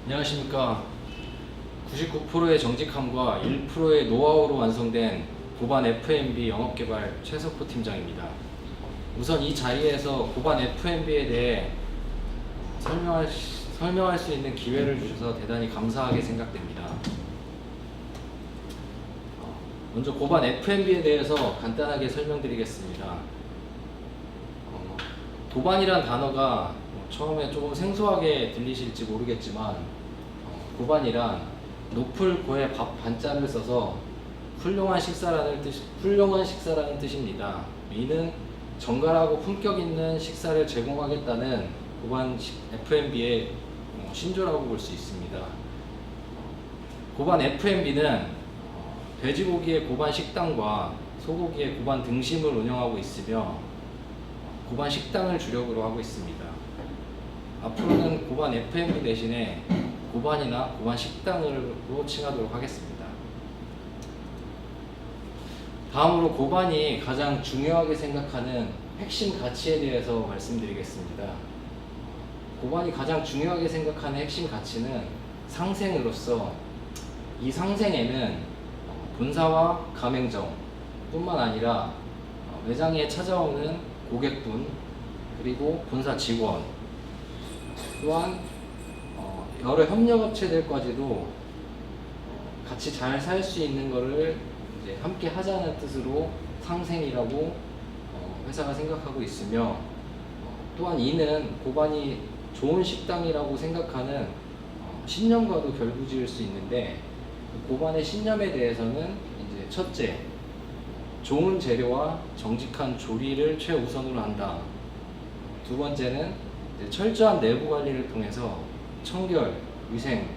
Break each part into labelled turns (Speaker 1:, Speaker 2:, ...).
Speaker 1: 안녕하십니까. 99%의 정직함과 1%의 노하우로 완성된 고반 F&B 영업개발 최석호 팀장입니다. 우선 이 자리에서 고반 F&B에 대해 설명할 수 있는 기회를 주셔서 대단히 감사하게 생각됩니다. 먼저 고반 F&B에 대해서 간단하게 설명드리겠습니다. 고반이란 단어가 처음에 조금 생소하게 들리실지 모르겠지만 고반이란 높을 고의 밥 반자를 써서 훌륭한 식사라는 뜻입니다. 이는 정갈하고 품격 있는 식사를 제공하겠다는 고반 F&B의 신조라고 볼 수 있습니다. 고반 F&B는 돼지고기의 고반 식당과 소고기의 고반 등심을 운영하고 있으며 고반 식당을 주력으로 하고 있습니다. 앞으로는 고반 F&B 대신에 고반이나 고반 식당으로 칭하도록 하겠습니다. 다음으로 고반이 가장 중요하게 생각하는 핵심 가치에 대해서 말씀드리겠습니다. 고반이 가장 중요하게 생각하는 핵심 가치는 상생으로서 이 상생에는 본사와 가맹점 뿐만 아니라 매장에 찾아오는 고객분 그리고 본사 직원 또한 여러 협력업체들까지도 같이 잘 살 수 있는 것을 이제 함께 하자는 뜻으로 상생이라고 회사가 생각하고 있으며 또한 이는 고반이 좋은 식당이라고 생각하는 신념과도 결부지을 수 있는데 고반의 신념에 대해서는 이제 첫째, 좋은 재료와 정직한 조리를 최우선으로 한다. 두 번째는 철저한 내부 관리를 통해서 청결, 위생,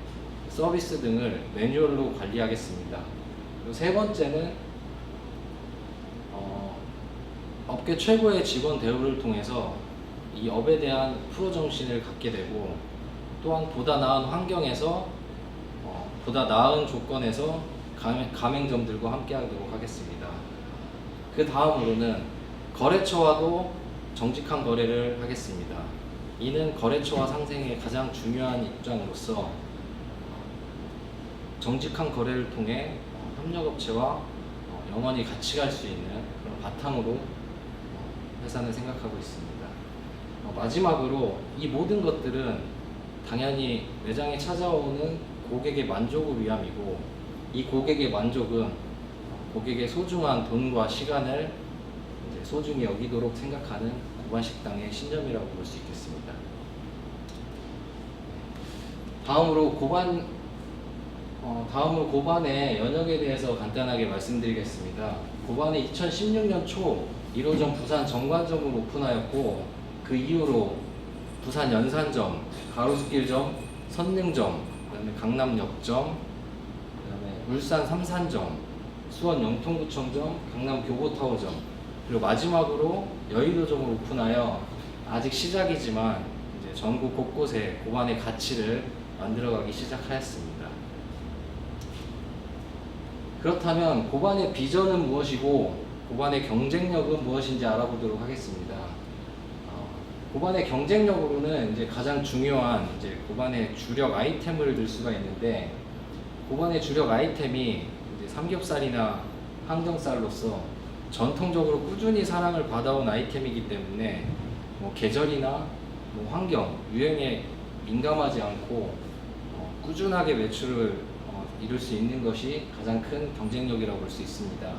Speaker 1: 서비스 등을 매뉴얼로 관리하겠습니다. 그리고 세 번째는 업계 최고의 직원 대우를 통해서 이 업에 대한 프로 정신을 갖게 되고 또한 보다 나은 환경에서 보다 나은 조건에서 가맹점들과 함께 하도록 하겠습니다. 그 다음으로는 거래처와도 정직한 거래를 하겠습니다. 이는 거래처와 상생의 가장 중요한 입장으로서 정직한 거래를 통해 협력업체와 영원히 같이 갈 수 있는 그런 바탕으로 회사는 생각하고 있습니다. 마지막으로 이 모든 것들은 당연히 매장에 찾아오는 고객의 만족을 위함이고 이 고객의 만족은 고객의 소중한 돈과 시간을 이제 소중히 여기도록 생각하는 고반 식당의 신념이라고 볼 수 있겠습니다. 다음으로 고반의 연역에 대해서 간단하게 말씀드리겠습니다. 고반이 2016년 초 1호점 부산 정관점으로 오픈하였고 그 이후로 부산 연산점, 가로수길점, 선릉점, 그다음에 강남역점, 그다음에 울산 삼산점, 수원 영통구청점, 강남 교보타워점 그리고 마지막으로 여의도점을 오픈하여 아직 시작이지만 이제 전국 곳곳에 고반의 가치를 만들어가기 시작하였습니다. 그렇다면 고반의 비전은 무엇이고 고반의 경쟁력은 무엇인지 알아보도록 하겠습니다. 고반의 경쟁력으로는 이제 가장 중요한 이제 고반의 주력 아이템을 들 수가 있는데 고반의 주력 아이템이 이제 삼겹살이나 항정살로서 전통적으로 꾸준히 사랑을 받아온 아이템이기 때문에 계절이나 환경, 유행에 민감하지 않고 꾸준하게 매출을 이룰 수 있는 것이 가장 큰 경쟁력이라고 볼 수 있습니다.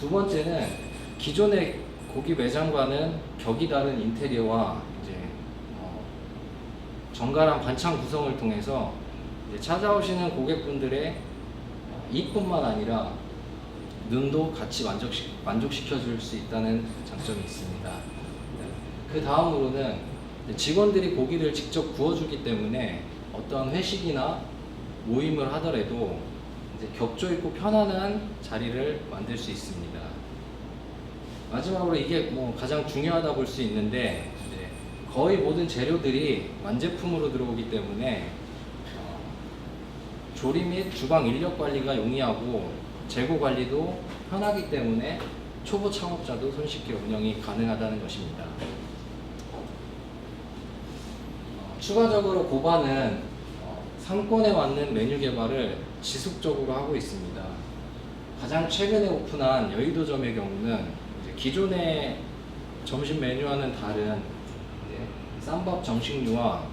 Speaker 1: 두 번째는 기존의 고기 매장과는 격이 다른 인테리어와 이제 정갈한 반찬 구성을 통해서 이제 찾아오시는 고객분들의 이뿐만 아니라 눈도 같이 만족시켜 줄 수 있다는 장점이 있습니다. 그 다음으로는 직원들이 고기를 직접 구워주기 때문에 어떤 회식이나 모임을 하더라도 이제 격조 있고 편안한 자리를 만들 수 있습니다. 마지막으로 이게 가장 중요하다 볼 수 있는데 거의 모든 재료들이 완제품으로 들어오기 때문에 조리 및 주방 인력 관리가 용이하고 재고 관리도 편하기 때문에 초보 창업자도 손쉽게 운영이 가능하다는 것입니다. 추가적으로 고반은 상권에 맞는 메뉴 개발을 지속적으로 하고 있습니다. 가장 최근에 오픈한 여의도점의 경우는 이제 기존의 점심 메뉴와는 다른 쌈밥 정식류와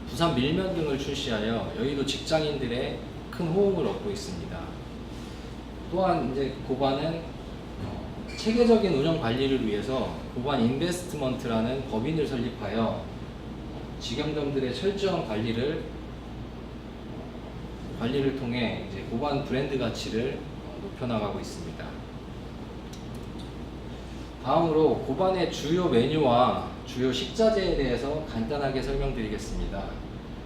Speaker 1: 부산 밀면 등을 출시하여 여의도 직장인들의 큰 호응을 얻고 있습니다. 또한 이제 고반은 체계적인 운영 관리를 위해서 고반 인베스트먼트라는 법인을 설립하여 직영점들의 철저한 관리를 통해 이제 고반 브랜드 가치를 높여나가고 있습니다. 다음으로 고반의 주요 메뉴와 주요 식자재에 대해서 간단하게 설명드리겠습니다.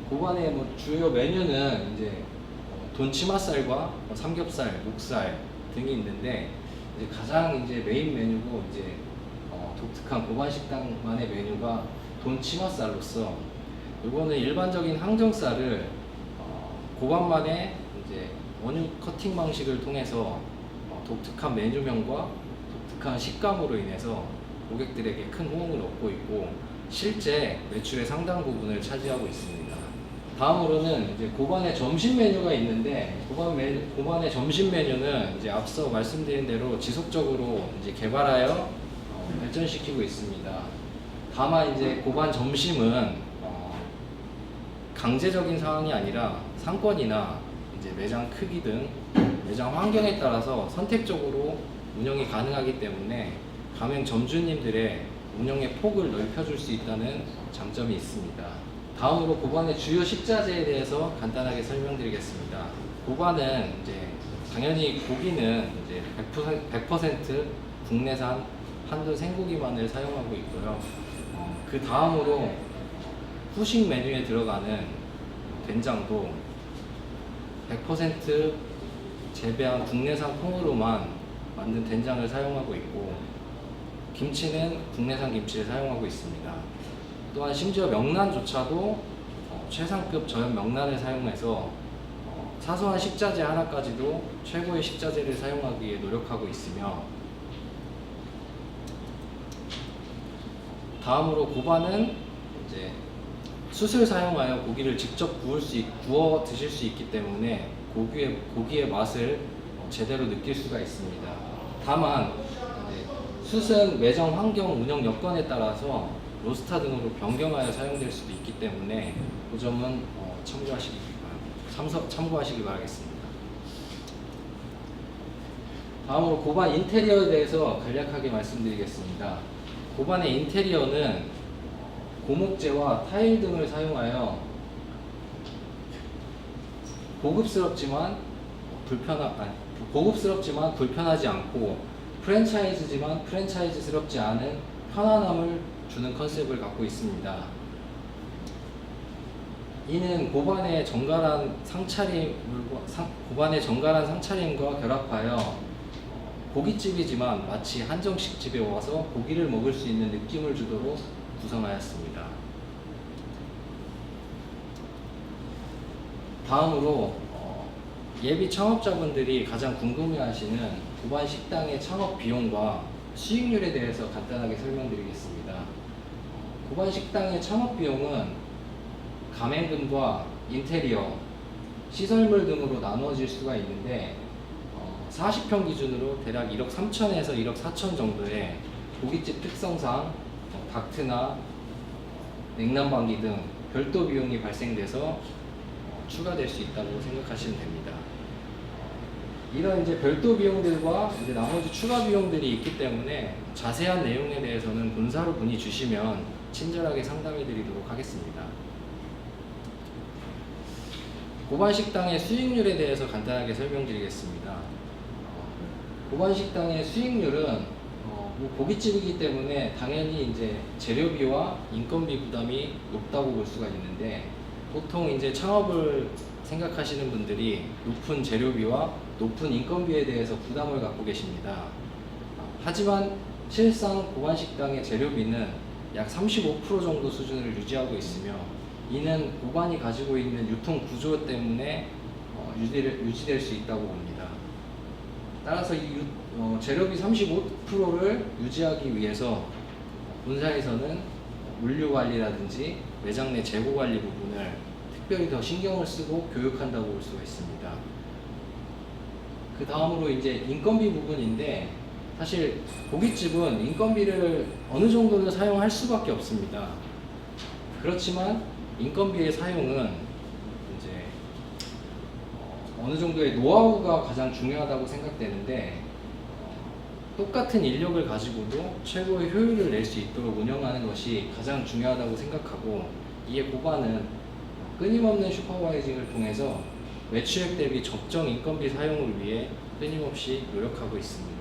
Speaker 1: 고반의 주요 메뉴는 이제 돈치맛살과 삼겹살, 목살 등이 있는데 이제 가장 이제 메인 메뉴고 이제 독특한 고반 식당만의 메뉴가 돈치맛살로서 이거는 일반적인 항정살을 고반만의 이제 원유 커팅 방식을 통해서 독특한 메뉴명과 독특한 식감으로 인해서 고객들에게 큰 호응을 얻고 있고 실제 매출의 상당 부분을 차지하고 있습니다. 다음으로는 이제 고반의 점심 메뉴가 있는데 고반의 점심 메뉴는 이제 앞서 말씀드린 대로 지속적으로 이제 개발하여 발전시키고 있습니다. 다만 이제 고반 점심은 강제적인 상황이 아니라 상권이나 이제 매장 크기 등 매장 환경에 따라서 선택적으로 운영이 가능하기 때문에 가맹 점주님들의 운영의 폭을 넓혀줄 수 있다는 장점이 있습니다. 다음으로 고반의 주요 식자재에 대해서 간단하게 설명드리겠습니다. 고반은 이제 당연히 고기는 이제 100% 국내산 한돈 생고기만을 사용하고 있고요. 그 다음으로 후식 메뉴에 들어가는 된장도 100% 재배한 국내산 콩으로만 만든 된장을 사용하고 있고 김치는 국내산 김치를 사용하고 있습니다. 또한 심지어 명란조차도 최상급 저염 명란을 사용해서 사소한 식자재 하나까지도 최고의 식자재를 사용하기 위해 노력하고 있으며 다음으로 고반은 이제 숯을 사용하여 고기를 직접 구워 드실 수 있기 때문에 고기의 맛을 제대로 느낄 수가 있습니다. 다만 숯은 매장 환경 운영 여건에 따라서 로스터 등으로 변경하여 사용될 수도 있기 때문에 그 점은 참고하시기 바라겠습니다. 다음으로 고반 인테리어에 대해서 간략하게 말씀드리겠습니다. 고반의 인테리어는 고목재와 타일 등을 사용하여 고급스럽지만 불편하지 않고 프랜차이즈지만 프랜차이즈스럽지 않은 편안함을 주는 컨셉을 갖고 있습니다. 이는 고반의 정갈한 상차림과 결합하여 고깃집이지만 마치 한정식 집에 와서 고기를 먹을 수 있는 느낌을 주도록 구성하였습니다. 다음으로 예비 창업자분들이 가장 궁금해하시는 고반 식당의 창업 비용과 수익률에 대해서 간단하게 설명드리겠습니다. 고반 식당의 창업 비용은 가맹금과 인테리어, 시설물 등으로 나누어질 수가 있는데 40평 기준으로 대략 1억 3천에서 1억 4천 정도의 고깃집 특성상 닥트나 냉난방기 등 별도 비용이 발생돼서 추가될 수 있다고 생각하시면 됩니다. 이런 이제 별도 비용들과 이제 나머지 추가 비용들이 있기 때문에 자세한 내용에 대해서는 본사로 문의 주시면 친절하게 상담해 드리도록 하겠습니다. 고반 식당의 수익률에 대해서 간단하게 설명드리겠습니다. 고반 식당의 수익률은 고깃집이기 때문에 당연히 이제 재료비와 인건비 부담이 높다고 볼 수가 있는데 보통 이제 창업을 생각하시는 분들이 높은 재료비와 높은 인건비에 대해서 부담을 갖고 계십니다. 하지만 실상 고반 식당의 재료비는 약 35% 정도 수준을 유지하고 있으며 이는 고반이 가지고 있는 유통 구조 때문에 유지될 수 있다고 봅니다. 따라서 재료비 35%를 유지하기 위해서 본사에서는 물류 관리라든지 매장 내 재고 관리 부분을 특별히 더 신경을 쓰고 교육한다고 볼 수가 있습니다. 그 다음으로 이제 인건비 부분인데, 사실 고깃집은 인건비를 어느 정도는 사용할 수밖에 없습니다. 그렇지만 인건비의 사용은 이제 어느 정도의 노하우가 가장 중요하다고 생각되는데, 똑같은 인력을 가지고도 최고의 효율을 낼 수 있도록 운영하는 것이 가장 중요하다고 생각하고, 이에 고반은 끊임없는 슈퍼바이징을 통해서 매출액 대비 적정 인건비 사용을 위해 끊임없이 노력하고 있습니다.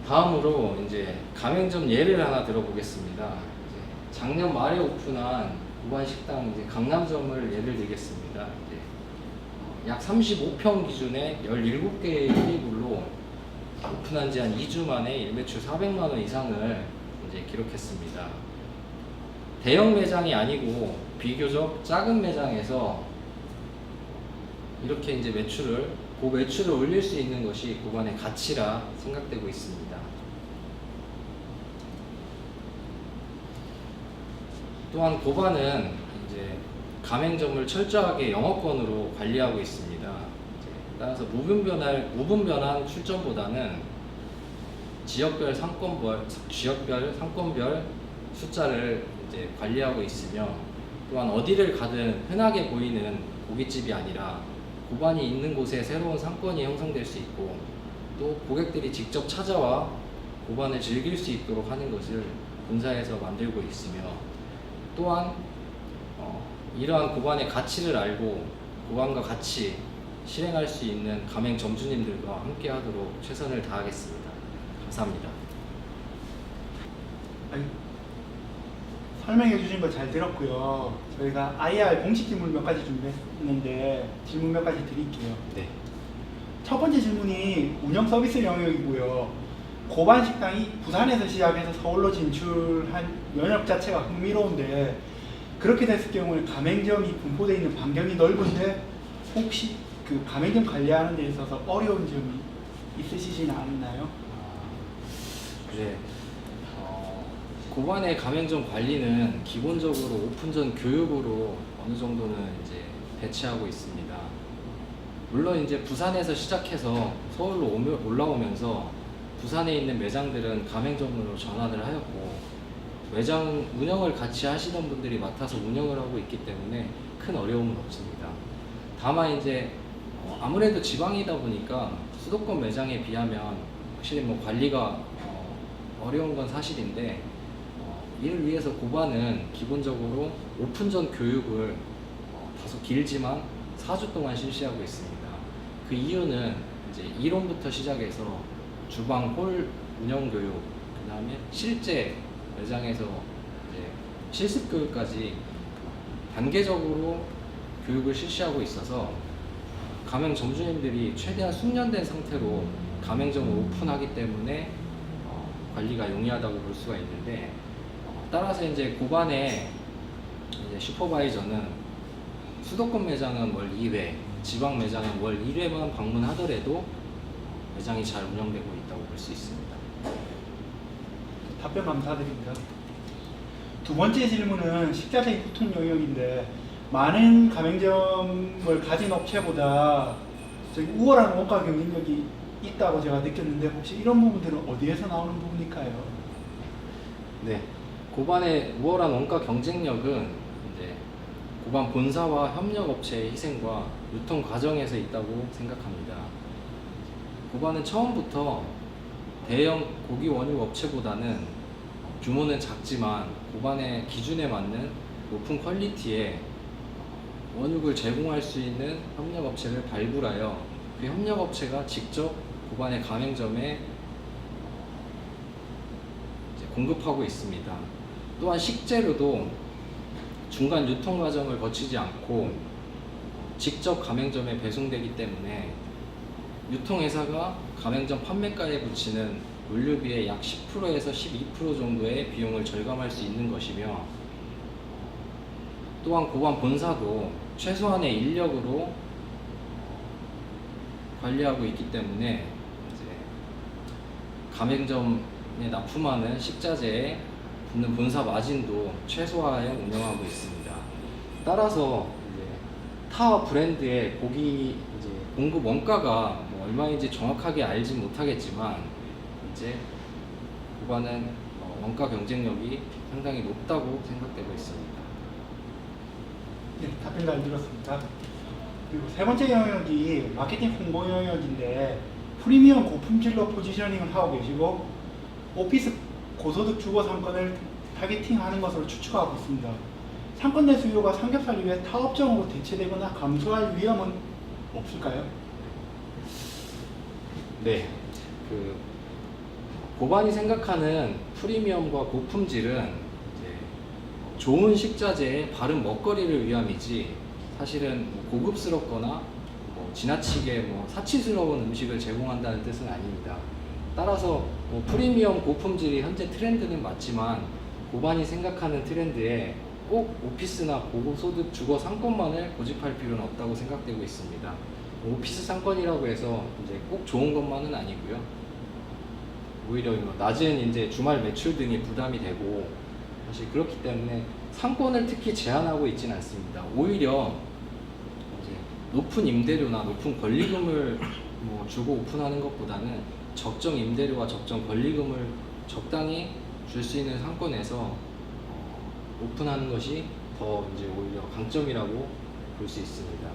Speaker 1: 다음으로 이제 가맹점 예를 하나 들어보겠습니다. 작년 말에 오픈한 고반 식당 강남점을 예를 들겠습니다. 약 35평 기준의 17개의 테이블로 오픈한 지 한 2주 만에 일매출 400만 원 이상을 기록했습니다. 대형 매장이 아니고 비교적 작은 매장에서 이렇게 매출을 올릴 수 있는 것이 고반의 가치라 생각되고 있습니다. 또한 고반은 가맹점을 철저하게 영업권으로 관리하고 있습니다. 따라서 무분별한 출점보다는 지역별 상권별 숫자를 관리하고 있으며, 또한 어디를 가든 흔하게 보이는 고깃집이 아니라 고반이 있는 곳에 새로운 상권이 형성될 수 있고, 또 고객들이 직접 찾아와 고반을 즐길 수 있도록 하는 것을 본사에서 만들고 있으며, 또한 이러한 고반의 가치를 알고 고반과 같이 실행할 수 있는 가맹 점주님들과 함께 하도록 최선을 다하겠습니다. 감사합니다.
Speaker 2: 설명해 주신 거 잘 들었고요. 저희가 IR 공식 질문 몇 가지 준비했는데 질문 몇 가지 드릴게요.
Speaker 1: 네.
Speaker 2: 첫 번째 질문이 운영 서비스 영역이고요. 고반 식당이 부산에서 시작해서 서울로 진출한 영역 자체가 흥미로운데, 그렇게 됐을 경우에 가맹점이 분포되어 있는 반경이 넓은데 혹시 그 가맹점 관리하는 데 있어서 어려운 점이 있으시진 않나요?
Speaker 1: 네. 고반의 가맹점 관리는 기본적으로 오픈 전 교육으로 어느 정도는 배치하고 있습니다. 물론 부산에서 시작해서 서울로 올라오면서 부산에 있는 매장들은 가맹점으로 전환을 하였고, 매장 운영을 같이 하시던 분들이 맡아서 운영을 하고 있기 때문에 큰 어려움은 없습니다. 다만 아무래도 지방이다 보니까 수도권 매장에 비하면 확실히 관리가 어려운 건 사실인데, 이를 위해서 고반은 기본적으로 오픈 전 교육을 다소 길지만 4주 동안 실시하고 있습니다. 그 이유는 이론부터 시작해서 주방 홀 운영 교육, 그 다음에 실제 매장에서 실습 교육까지 단계적으로 교육을 실시하고 있어서 가맹 점주님들이 최대한 숙련된 상태로 가맹점을 오픈하기 때문에 관리가 용이하다고 볼 수가 있는데, 따라서 고반의 슈퍼바이저는 수도권 매장은 월 2회, 지방 매장은 월 1회만 방문하더라도 매장이 잘 운영되고 있다고 볼 수 있습니다.
Speaker 2: 답변 감사드립니다. 두 번째 질문은 식자재 유통 영역인데, 많은 가맹점을 가진 업체보다 우월한 원가 경쟁력이 있다고 제가 느꼈는데, 혹시 이런 부분들은 어디에서 나오는 부분일까요?
Speaker 1: 네, 고반의 우월한 원가 경쟁력은 고반 본사와 협력업체의 희생과 유통 과정에서 있다고 생각합니다. 고반은 처음부터 대형 고기 원육 업체보다는 규모는 작지만 고반의 기준에 맞는 높은 퀄리티의 원육을 제공할 수 있는 협력업체를 발굴하여 그 협력업체가 직접 고반의 가맹점에 공급하고 있습니다. 또한 식재료도 중간 유통 과정을 거치지 않고 직접 가맹점에 배송되기 때문에 유통회사가 가맹점 판매가에 붙이는 물류비의 약 10%에서 12% 정도의 비용을 절감할 수 있는 것이며, 또한 고반 본사도 최소한의 인력으로 관리하고 있기 때문에 이제 가맹점에 납품하는 식자재에 붙는 본사 마진도 최소화해 운영하고 있습니다. 따라서 이제 타 브랜드의 고기 이제 공급 원가가 뭐 얼마인지 정확하게 알지 못하겠지만, 이제 고반은 원가 경쟁력이 상당히 높다고 생각되고 있습니다.
Speaker 2: 네, 답변 잘 들었습니다. 그리고 세 번째 영역이 마케팅 홍보 영역인데, 프리미엄 고품질로 포지셔닝을 하고 계시고 오피스 고소득 주거 상권을 타겟팅하는 것으로 추측하고 있습니다. 상권 내 수요가 삼겹살 이외 타 업종으로 대체되거나 감소할 위험은 없을까요?
Speaker 1: 네, 그 고반이 생각하는 프리미엄과 고품질은 이제 좋은 식자재의 바른 먹거리를 위함이지, 사실은 뭐 고급스럽거나 뭐 지나치게 뭐 사치스러운 음식을 제공한다는 뜻은 아닙니다. 따라서 뭐 프리미엄 고품질이 현재 트렌드는 맞지만, 고반이 생각하는 트렌드에 꼭 오피스나 고소득 주거 상권만을 고집할 필요는 없다고 생각되고 있습니다. 오피스 상권이라고 해서 이제 꼭 좋은 것만은 아니고요. 오히려 뭐 낮은 이제 주말 매출 등이 부담이 되고, 사실 그렇기 때문에 상권을 특히 제한하고 있지는 않습니다. 오히려 이제 높은 임대료나 높은 권리금을 뭐 주고 오픈하는 것보다는 적정 임대료와 적정 권리금을 적당히 줄 수 있는 상권에서 오픈하는 것이 더 이제 오히려 강점이라고 볼 수 있습니다.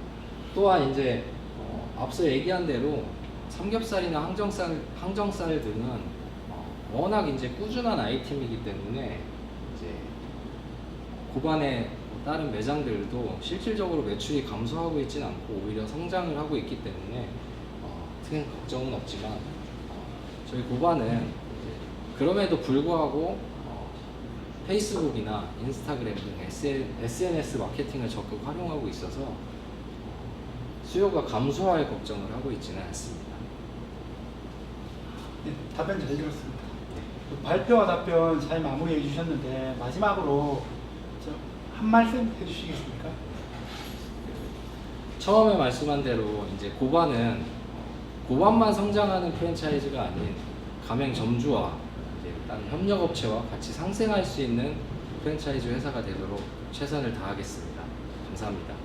Speaker 1: 또한 이제 앞서 얘기한 대로 삼겹살이나 항정살 등은 워낙 이제 꾸준한 아이템이기 때문에 이제 고반의 다른 매장들도 실질적으로 매출이 감소하고 있지는 않고 오히려 성장을 하고 있기 때문에 큰 걱정은 없지만, 저희 고반은 이제 그럼에도 불구하고 페이스북이나 인스타그램 등 SNS 마케팅을 적극 활용하고 있어서 수요가 감소할 걱정을 하고 있지는 않습니다.
Speaker 2: 네, 답변 잘 들었습니다. 발표와 답변 잘 마무리해 주셨는데, 마지막으로 한 말씀 해주시겠습니까?
Speaker 1: 처음에 말씀한 대로 이제 고반은 고반만 성장하는 프랜차이즈가 아닌 가맹점주와 이제 다른 협력업체와 같이 상생할 수 있는 프랜차이즈 회사가 되도록 최선을 다하겠습니다. 감사합니다.